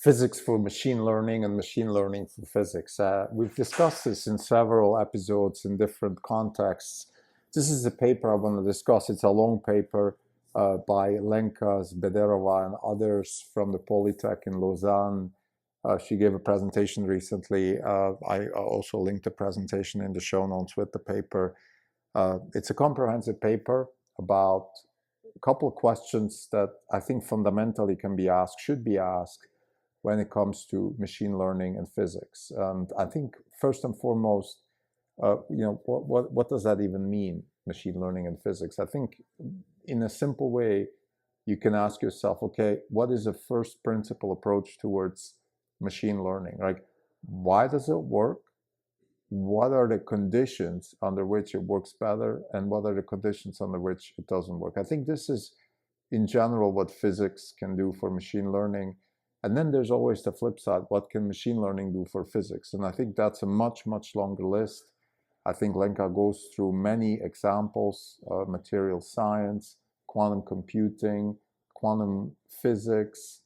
physics for machine learning and machine learning for physics. We've discussed this in several episodes in different contexts. This is a paper I want to discuss. It's a long paper by Lenka Zbederova and others from the Polytech in Lausanne. She gave a presentation recently. I also linked a presentation in the show notes with the paper. It's a comprehensive paper about a couple of questions that I think fundamentally can be asked, should be asked when it comes to machine learning and physics. And I think first and foremost, what does that even mean, machine learning and physics? I think in a simple way, you can ask yourself, okay, what is a first principle approach towards machine learning? Like, why does it work? What are the conditions under which it works better, and what are the conditions under which it doesn't work? I think this is, in general, what physics can do for machine learning. And then there's always the flip side. What can machine learning do for physics? And I think that's a much, much longer list. I think Lenka goes through many examples, material science, quantum computing, quantum physics,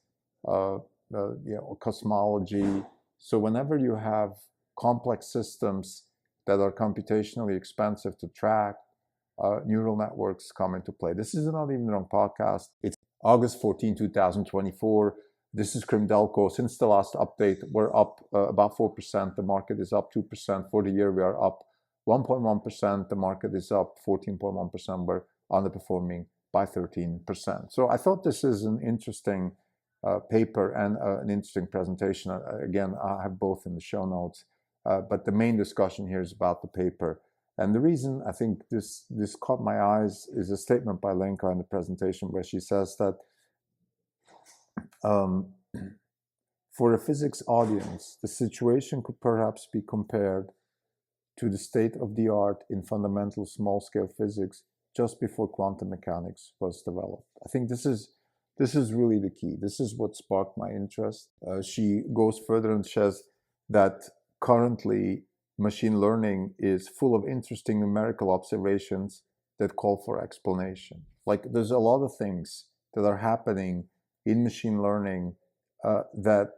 cosmology. So whenever you have complex systems that are computationally expensive to track, neural networks come into play. This is not even on podcast. It's August 14, 2024. This is Krimdelko. Since the last update, we're up about 4%. The market is up 2%. For the year, we are up 1.1%. The market is up 14.1%. We're underperforming by 13%. So I thought this is an interesting paper and an interesting presentation. Again, I have both in the show notes. But the main discussion here is about the paper. And the reason I think this caught my eyes is a statement by Lenka in the presentation where she says that for a physics audience, the situation could perhaps be compared to the state of the art in fundamental small-scale physics just before quantum mechanics was developed. I think this is really the key. This is what sparked my interest. She goes further and says that currently machine learning is full of interesting numerical observations that call for explanation. Like, there's a lot of things that are happening in machine learning that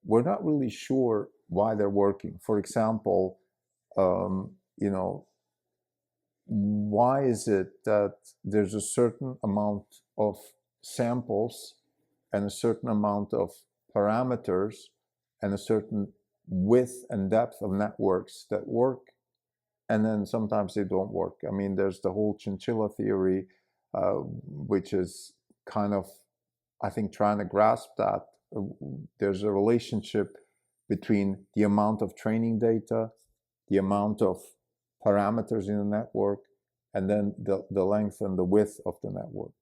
we're not really sure why they're working. For example, why is it that there's a certain amount of samples and a certain amount of parameters and a certain width and depth of networks that work, and then sometimes they don't work? I mean, there's the whole chinchilla theory, which is kind of, I think, trying to grasp that. There's a relationship between the amount of training data, the amount of parameters in the network, and then the length and the width of the network.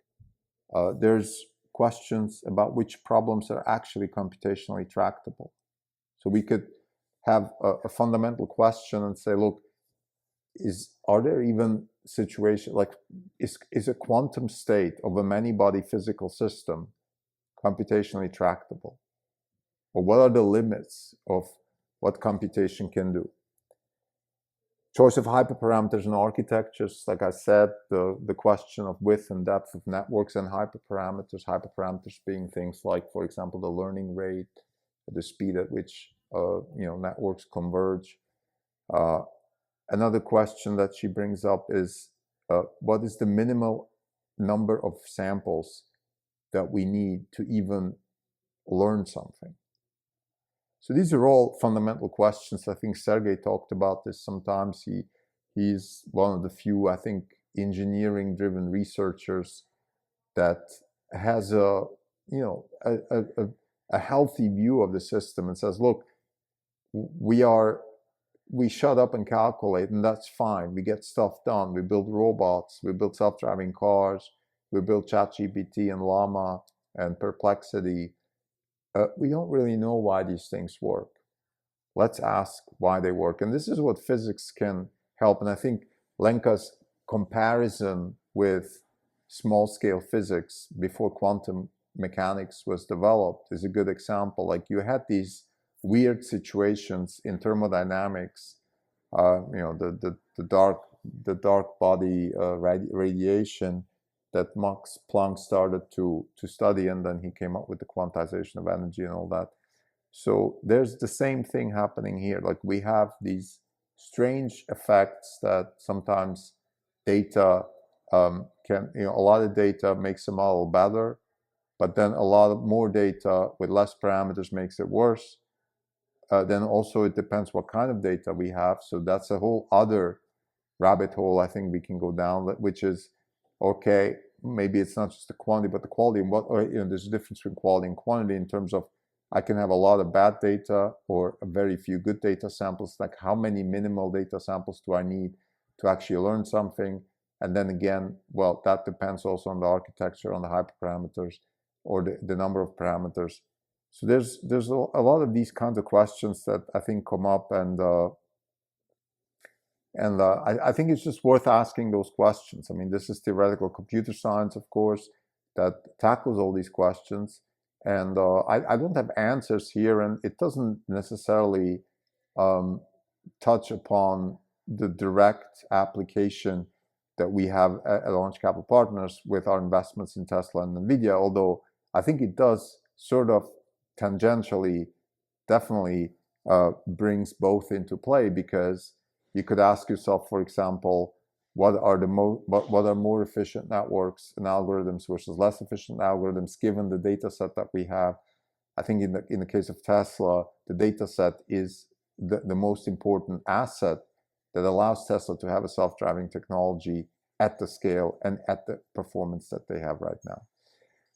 There's questions about which problems are actually computationally tractable. So we could have a fundamental question and say, look, are there even situations, like, is a quantum state of a many-body physical system computationally tractable? Or what are the limits of what computation can do? Choice of hyperparameters and architectures, like I said, the question of width and depth of networks and hyperparameters being things like, for example, the learning rate, the speed at which networks converge. Another question that she brings up is, what is the minimal number of samples that we need to even learn something? So these are all fundamental questions. I think Sergey talked about this sometimes. He's one of the few, I think, engineering-driven researchers that has a healthy view of the system and says, look, we shut up and calculate, and that's fine. We get stuff done. We build robots. We build self-driving cars. We build ChatGPT and Llama and Perplexity. We don't really know why these things work. Let's ask why they work. And this is what physics can help. And I think Lenka's comparison with small-scale physics before quantum mechanics was developed is a good example. Like, you had these weird situations in thermodynamics, the dark body radiation that Max Planck started to study, and then he came up with the quantization of energy and all that. So there's the same thing happening here. Like we have these strange effects that sometimes data can, a lot of data makes a model better, but then a lot more data with less parameters makes it worse. Then also it depends what kind of data we have. So that's a whole other rabbit hole I think we can go down, which is, okay, maybe it's not just the quantity, but the quality. And what, there's a difference between quality and quantity in terms of I can have a lot of bad data or a very few good data samples. Like how many minimal data samples do I need to actually learn something? And then again, well, that depends also on the architecture, on the hyperparameters, or the number of parameters. So there's a lot of these kinds of questions that I think come up, and I think it's just worth asking those questions. I mean, this is theoretical computer science, of course, that tackles all these questions. And I don't have answers here, and it doesn't necessarily touch upon the direct application that we have at Launch Capital Partners with our investments in Tesla and NVIDIA, although I think it does sort of tangentially definitely brings both into play, because you could ask yourself, for example, what are more efficient networks and algorithms versus less efficient algorithms given the data set that we have. I think in the case of Tesla, the data set is the most important asset that allows Tesla to have a self-driving technology at the scale and at the performance that they have right now.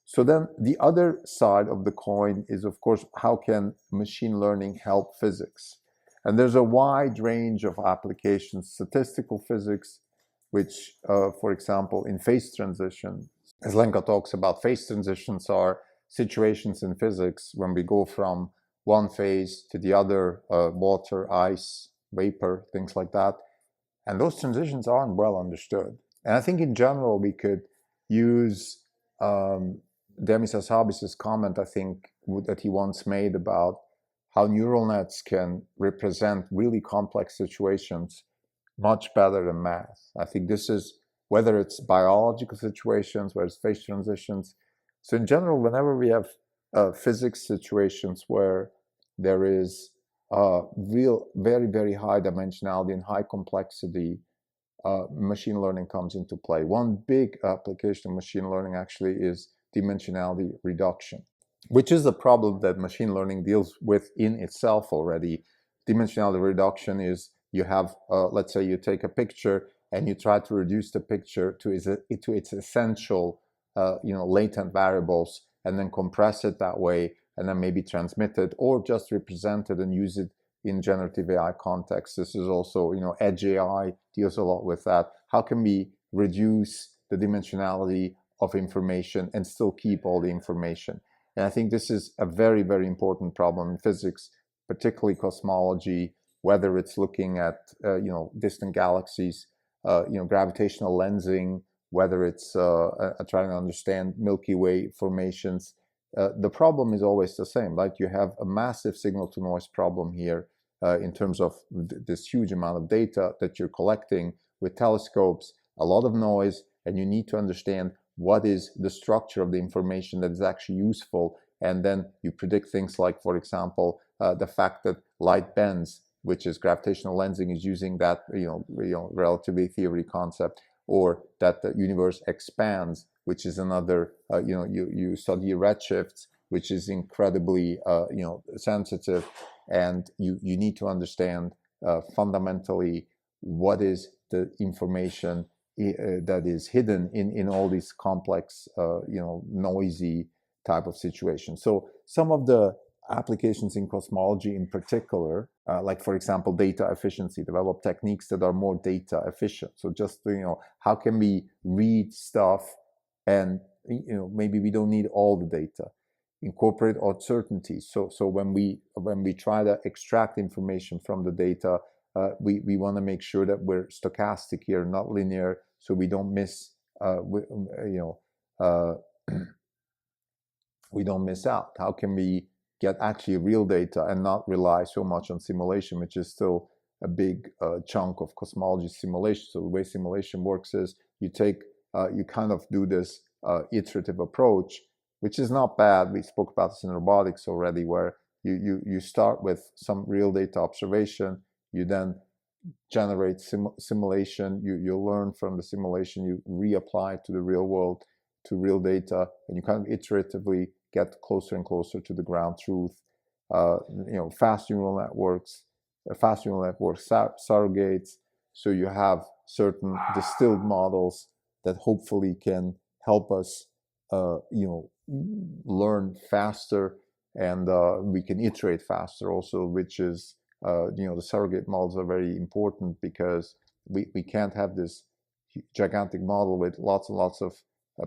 So then the other side of the coin is, of course, how can machine learning help physics? And there's a wide range of applications. Statistical physics, which, for example, in phase transition, as Lenka talks about, phase transitions are situations in physics when we go from one phase to the other, water, ice, vapor, things like that. And those transitions aren't well understood. And I think in general, we could use Demis Hassabis's comment, I think, that he once made about how neural nets can represent really complex situations much better than math. I think this is, whether it's biological situations, whether it's phase transitions. So in general, whenever we have physics situations where there is real, very, very high dimensionality and high complexity, machine learning comes into play. One big application of machine learning actually is dimensionality reduction, which is a problem that machine learning deals with in itself already. Dimensionality reduction is you have, let's say you take a picture and you try to reduce the picture to its essential, latent variables, and then compress it that way, and then maybe transmit it or just represent it and use it in generative AI context. This is also, Edge AI deals a lot with that. How can we reduce the dimensionality of information and still keep all the information? And I think this is a very, very important problem in physics, particularly cosmology, whether it's looking at, distant galaxies, gravitational lensing, whether it's trying to understand Milky Way formations. The problem is always the same, right? You have a massive signal-to-noise problem here in terms of this huge amount of data that you're collecting with telescopes, a lot of noise, and you need to understand what is the structure of the information that is actually useful. And then you predict things like, for example, the fact that light bends, which is gravitational lensing, is using that, relativity theory concept, or that the universe expands, which is another, you study redshifts, which is incredibly, sensitive, and you need to understand fundamentally what is the information that is hidden in all these complex, noisy type of situations. So some of the applications in cosmology in particular, like for example, data efficiency, develop techniques that are more data efficient. So just, how can we read stuff and, maybe we don't need all the data, incorporate uncertainties. So when we try to extract information from the data, we want to make sure that we're stochastic here, not linear, so we don't miss, we don't miss out. How can we get actually real data and not rely so much on simulation, which is still a big chunk of cosmology simulation. So the way simulation works is you kind of do this iterative approach, which is not bad. We spoke about this in robotics already, where You start with some real data observation, you then generate simulation, you learn from the simulation, you reapply it to the real world, to real data, and you kind of iteratively get closer and closer to the ground truth. Fast neural networks, surrogates, so you have certain distilled models that hopefully can help us learn faster, and we can iterate faster also, which is the surrogate models are very important, because we can't have this gigantic model with lots and lots of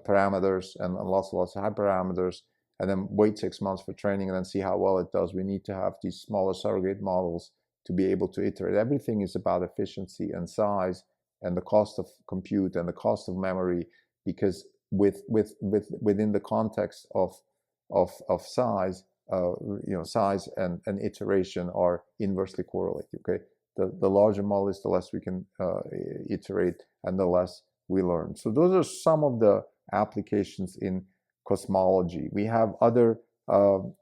parameters and lots and lots of hyperparameters, and then wait 6 months for training and then see how well it does. We need to have these smaller surrogate models to be able to iterate. Everything is about efficiency and size and the cost of compute and the cost of memory, because within the context of size, size and iteration are inversely correlated. Okay, the larger model is, the less we can iterate and the less we learn. So those are some of the applications in cosmology. We have other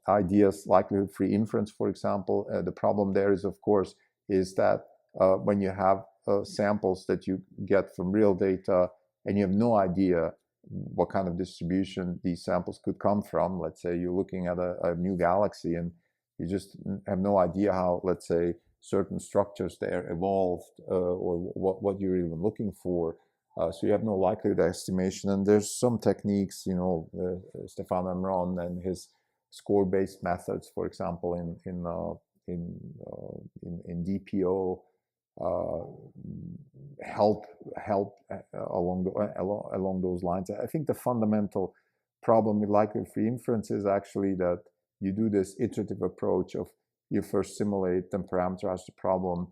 ideas, likelihood-free inference, for example. The problem there is, of course, is that when you have samples that you get from real data and you have no idea what kind of distribution these samples could come from. Let's say you're looking at a new galaxy and you just have no idea how, let's say, certain structures there evolved, or what you're even looking for. So you have no likelihood estimation. And there's some techniques, Stefan Emron and his score-based methods, for example, in DPO, help along those lines. I think the fundamental problem with likelihood-free inference is actually that you do this iterative approach of you first simulate, then parameterize the problem,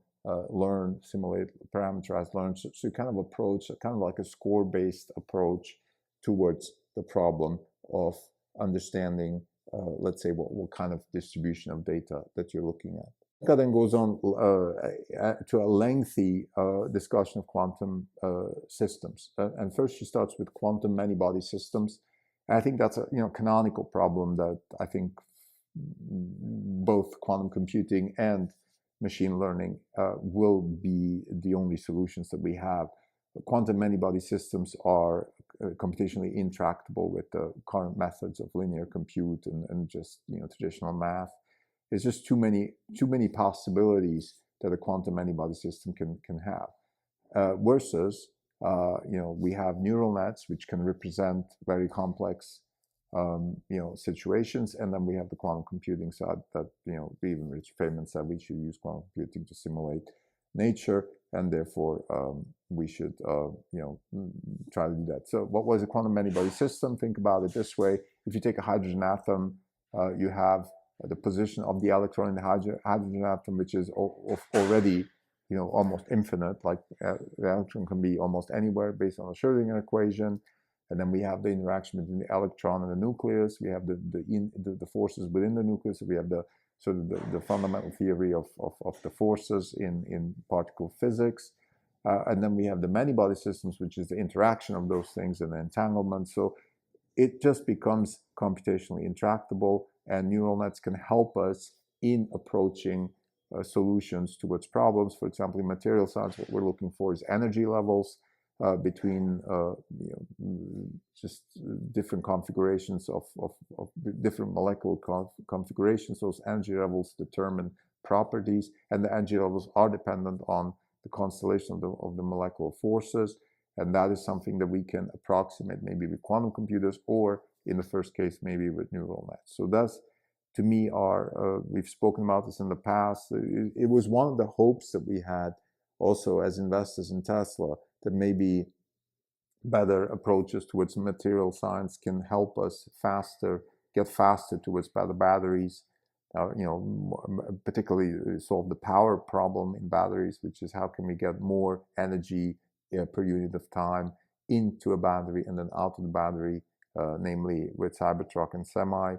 learn, simulate, parameterize, learn. So you kind of approach kind of like a score-based approach towards the problem of understanding, let's say, what kind of distribution of data that you're looking at. Then goes on to a lengthy discussion of quantum systems, and first she starts with quantum many-body systems. And I think that's a canonical problem that I think both quantum computing and machine learning will be the only solutions that we have. Quantum many-body systems are computationally intractable with the current methods of linear compute and just traditional math. There's just too many possibilities that a quantum many-body system can have. Versus, we have neural nets which can represent very complex, situations, and then we have the quantum computing side that, even Rich Feynman said we should use quantum computing to simulate nature, and therefore we should, try to do that. So, what was a quantum many-body system? Think about it this way: if you take a hydrogen atom, you have the position of the electron in the hydrogen atom, which is already, almost infinite. Like the electron can be almost anywhere based on the Schrödinger equation. And then we have the interaction between the electron and the nucleus. We have the forces within the nucleus. We have the fundamental theory of the forces in particle physics. And then we have the many-body systems, which is the interaction of those things and the entanglement. So it just becomes computationally intractable, and neural nets can help us in approaching solutions towards problems. For example, in material science, what we're looking for is energy levels between just different configurations of different molecular configurations. Those energy levels determine properties, and the energy levels are dependent on the constellation of the molecular forces. And that is something that we can approximate maybe with quantum computers, or in the first case, maybe with neural nets. So that's, to me, we've spoken about this in the past. It was one of the hopes that we had also as investors in Tesla, that maybe better approaches towards material science can help us get faster towards better batteries, particularly solve the power problem in batteries, which is how can we get more energy per unit of time into a battery and then out of the battery, namely with Cybertruck and Semi.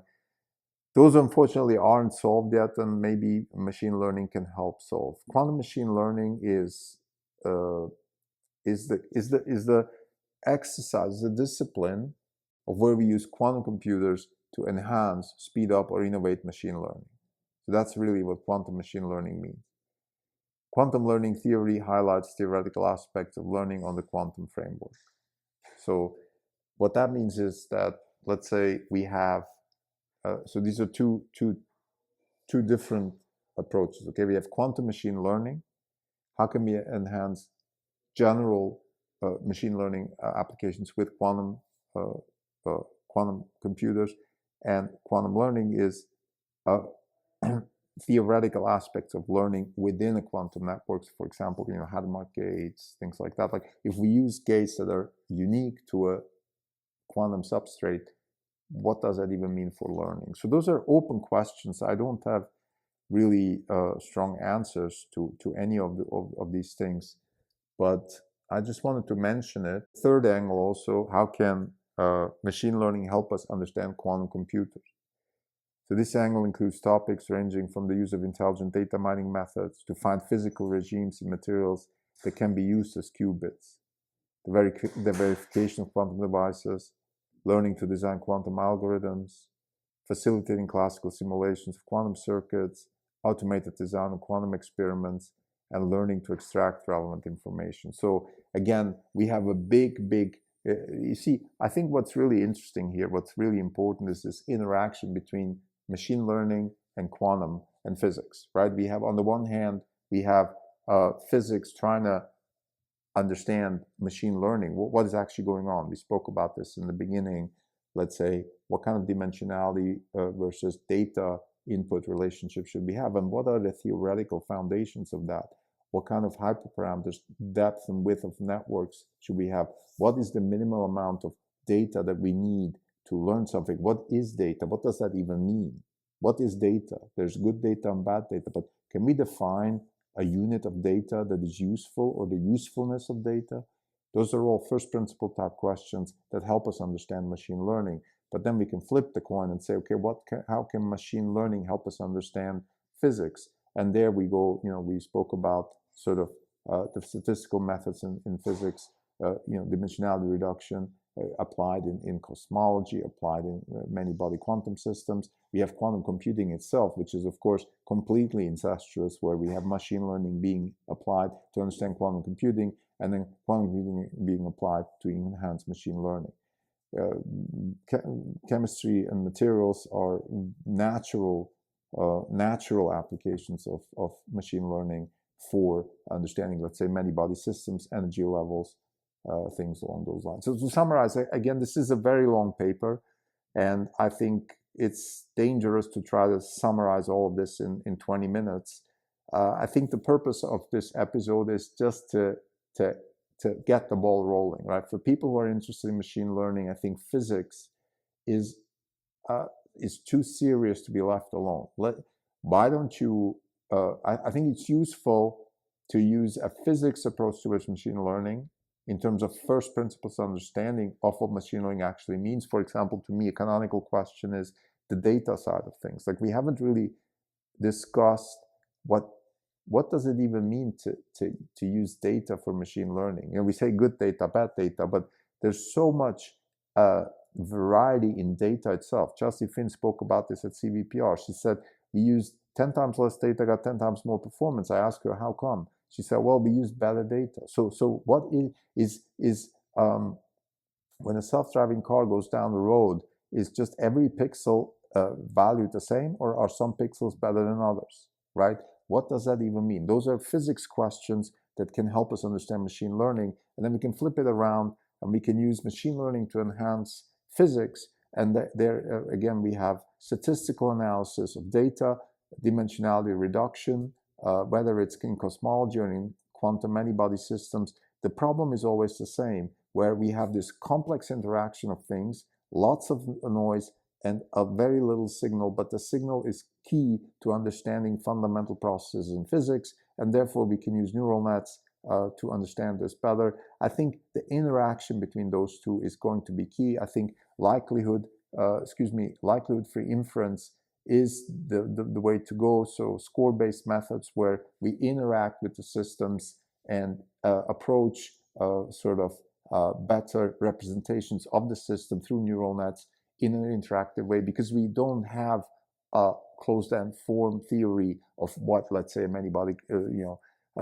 Those unfortunately aren't solved yet, and maybe machine learning can help solve. Quantum machine learning is the exercise, the discipline of where we use quantum computers to enhance, speed up, or innovate machine learning. So that's really what quantum machine learning means. Quantum learning theory highlights theoretical aspects of learning on the quantum framework. So what that means is that, let's say we have, so these are two different approaches. Okay, we have quantum machine learning. How can we enhance general machine learning applications with quantum computers? And quantum learning is theoretical aspects of learning within a quantum networks. For example, Hadamard gates, things like that. Like if we use gates that are unique to a quantum substrate, what does that even mean for learning? So those are open questions. I don't have really strong answers to any of these things, but I just wanted to mention it. Third angle also, how can machine learning help us understand quantum computers? So this angle includes topics ranging from the use of intelligent data mining methods to find physical regimes in materials that can be used as qubits, the verification of quantum devices, learning to design quantum algorithms, facilitating classical simulations of quantum circuits, automated design of quantum experiments, and learning to extract relevant information. So again, we have a big, you see, I think what's really interesting here, what's really important is this interaction between machine learning and quantum and physics, right? We have, on the one hand, we have physics trying to understand machine learning. What is actually going on? We spoke about this in the beginning. Let's say, what kind of dimensionality versus data input relationship should we have? And what are the theoretical foundations of that? What kind of hyperparameters, depth and width of networks should we have? What is the minimal amount of data that we need to learn something? What is data? What does that even mean? What is data? There's good data and bad data, but can we define a unit of data that is useful, or the usefulness of data? Those are all first principle type questions that help us understand machine learning. But then we can flip the coin and say, okay, how can machine learning help us understand physics? And there we go, we spoke about sort of the statistical methods in physics, dimensionality reduction, applied in cosmology, applied in many body quantum systems. We have quantum computing itself, which is, of course, completely incestuous, where we have machine learning being applied to understand quantum computing, and then quantum computing being applied to enhance machine learning. Chemistry and materials are natural applications of machine learning for understanding, let's say, many body systems, energy levels, things along those lines. So to summarize, again, this is a very long paper, and I think it's dangerous to try to summarize all of this in 20 minutes. I think the purpose of this episode is just to get the ball rolling, right? For people who are interested in machine learning, I think physics is too serious to be left alone. Why don't you? I think it's useful to use a physics approach towards machine learning in terms of first principles understanding of what machine learning actually means. For example, to me, a canonical question is the data side of things. Like, we haven't really discussed what does it even mean to use data for machine learning. We say good data, bad data, but there's so much variety in data itself. Chelsea Finn spoke about this at CVPR. She said, we used 10 times less data, got 10 times more performance. I asked her, how come? She said, well, we use better data. So what is when a self-driving car goes down the road, is just every pixel valued the same, or are some pixels better than others, right? What does that even mean? Those are physics questions that can help us understand machine learning. And then we can flip it around and we can use machine learning to enhance physics. And there, again, we have statistical analysis of data, dimensionality reduction, whether it's in cosmology or in quantum many-body systems. The problem is always the same, where we have this complex interaction of things, lots of noise, and a very little signal, but the signal is key to understanding fundamental processes in physics, and therefore we can use neural nets to understand this better. I think the interaction between those two is going to be key. I think likelihood-free inference is the way to go. So score-based methods where we interact with the systems and approach better representations of the system through neural nets in an interactive way, because we don't have closed-end form theory of what, let's say, a many-body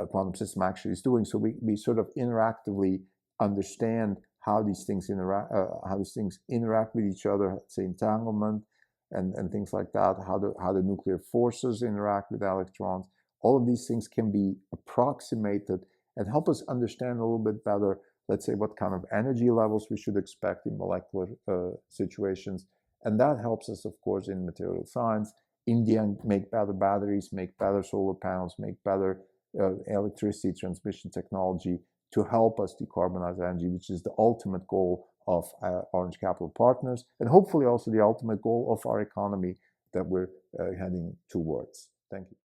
quantum system actually is doing. So we sort of interactively understand how these things interact with each other, say entanglement and things like that, how the nuclear forces interact with electrons. All of these things can be approximated and help us understand a little bit better, let's say, what kind of energy levels we should expect in molecular situations. And that helps us, of course, in material science. In the end, make better batteries, make better solar panels, make better electricity transmission technology to help us decarbonize energy, which is the ultimate goal of Orange Capital Partners, and hopefully also the ultimate goal of our economy that we're heading towards. Thank you.